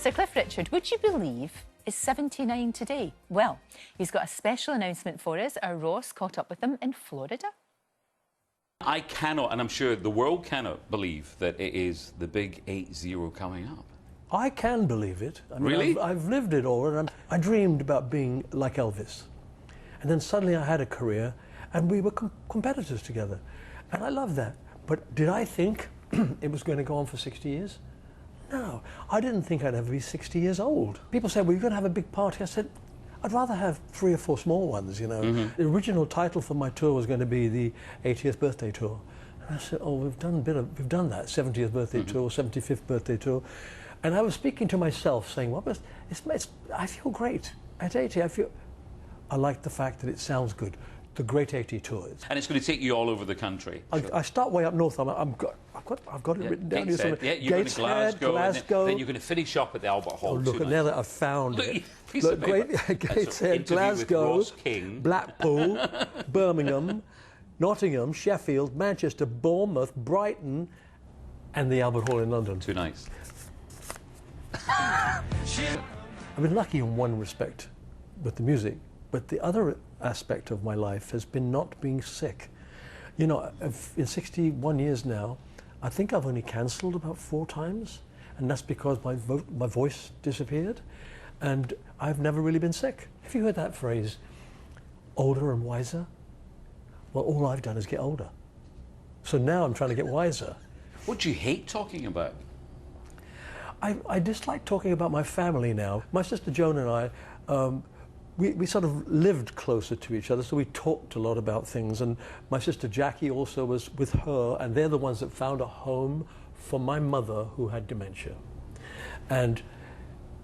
Sir Cliff Richard, would you believe, is 79 today? Well, he's got a special announcement for us. Our Ross caught up with him in Florida. I cannot, and I'm sure the world cannot, believe that it is the big 8-0 coming up. I can believe it. I mean, Really? I've lived it all, and I dreamed about being like Elvis. And then suddenly I had a career, and we were competitors together. And I loved that. But did I think it was going to go on for 60 years? No, I didn't think I'd ever be 60 years old. People said, well, you're going to have a big party. I said, I'd rather have 3 or 4 small ones, you know. The original title for my tour was going to be the 80th birthday tour. And I said, oh, we've done that, 70th birthday tour, 75th birthday tour. And I was speaking to myself, saying, well, I feel great. At 80, I like the fact that it sounds good. The Great 80 Tours. And it's going to take you all over the country. I start way up north. I've got it written down here somewhere. Yeah, you're going to Glasgow. Then you're going to finish up at the Albert Hall. Oh, look, and now that I've found it. Look, Gateshead, Glasgow, Blackpool, Birmingham, Nottingham, Sheffield, Manchester, Bournemouth, Brighton, and the Albert Hall in London. 2 nights. I've been lucky in one respect with the music, but the other aspect of my life has been not being sick. You know, in 61 years now, I think I've only cancelled about 4 times, and that's because my voice disappeared, and I've never really been sick. Have you heard that phrase, older and wiser? Well, all I've done is get older. So now I'm trying to get wiser. What do you hate talking about? I dislike talking about my family now. My sister Joan and I, we sort of lived closer to each other, so we talked a lot about things. And my sister Jackie also was with her, and they're the ones that found a home for my mother who had dementia. And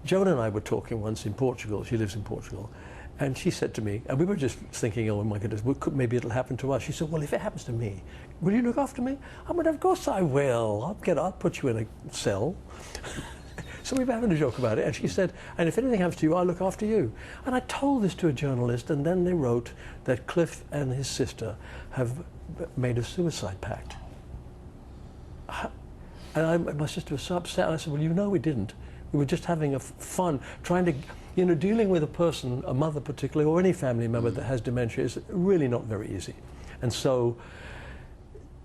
Joan and I were talking once in Portugal. She lives in Portugal. And she said to me, and we were just thinking, oh my goodness, maybe it'll happen to us. She said, well, if it happens to me, will you look after me? I went, of course I will. I'll put you in a cell. So we were having a joke about it, and she said, and if anything happens to you, I'll look after you. And I told this to a journalist, and then they wrote that Cliff and his sister have made a suicide pact. And my sister was so upset, and I said, well, you know we didn't. We were just having fun, trying to, you know, dealing with a person, a mother particularly, or any family member that has dementia is really not very easy. And so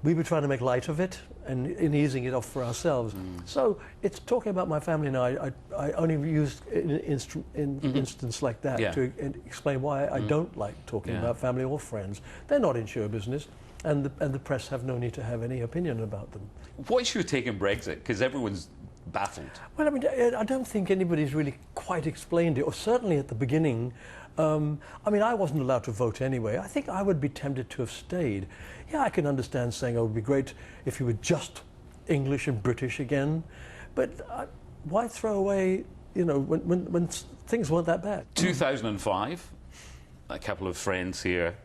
we were trying to make light of it and in easing it off for ourselves. So it's talking about my family now. I only used an instance like that to explain why I don't like talking about family or friends. They're not in show business, and the press have no need to have any opinion about them. What's your take on Brexit? Because everyone's baffled. Well, I mean, I don't think anybody's really quite explained it, or certainly at the beginning. I mean, I wasn't allowed to vote anyway. I think I would be tempted to have stayed. Yeah, I can understand saying, oh, it would be great if you were just English and British again. But why throw away, you know, when things weren't that bad? 2005, a couple of friends here,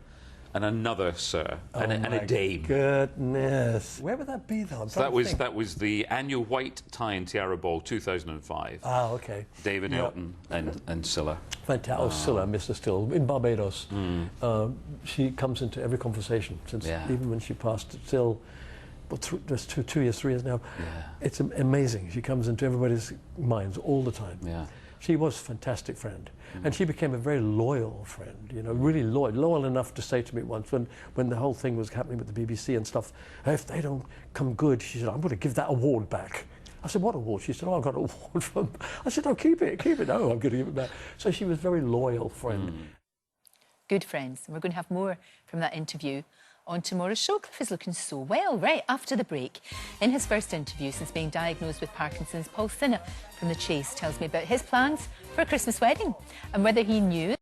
and another sir, and a dame. Goodness. Where would that be, though? So that was the annual White Tie and Tiara Ball 2005. Ah, okay. David Elton and Scylla. Fantastic. Oh, Scylla, Mr. Still, in Barbados. She comes into every conversation, since even when she passed, still, well, there's 2 years, 3 years now. It's amazing. She comes into everybody's minds all the time. She was a fantastic friend, and she became a very loyal friend, you know, really loyal enough to say to me once, when the whole thing was happening with the BBC and stuff, if they don't come good, she said, I'm going to give that award back. I said, what award? She said, oh, I've got an award from... I said, oh, keep it. No, I'm going to give it back. So she was a very loyal friend. Good friends. We're going to have more from that interview on tomorrow's show. Cliff is looking so well. Right after the break, in his first interview since being diagnosed with Parkinson's, Paul Sinha from The Chase tells me about his plans for a Christmas wedding and whether he knew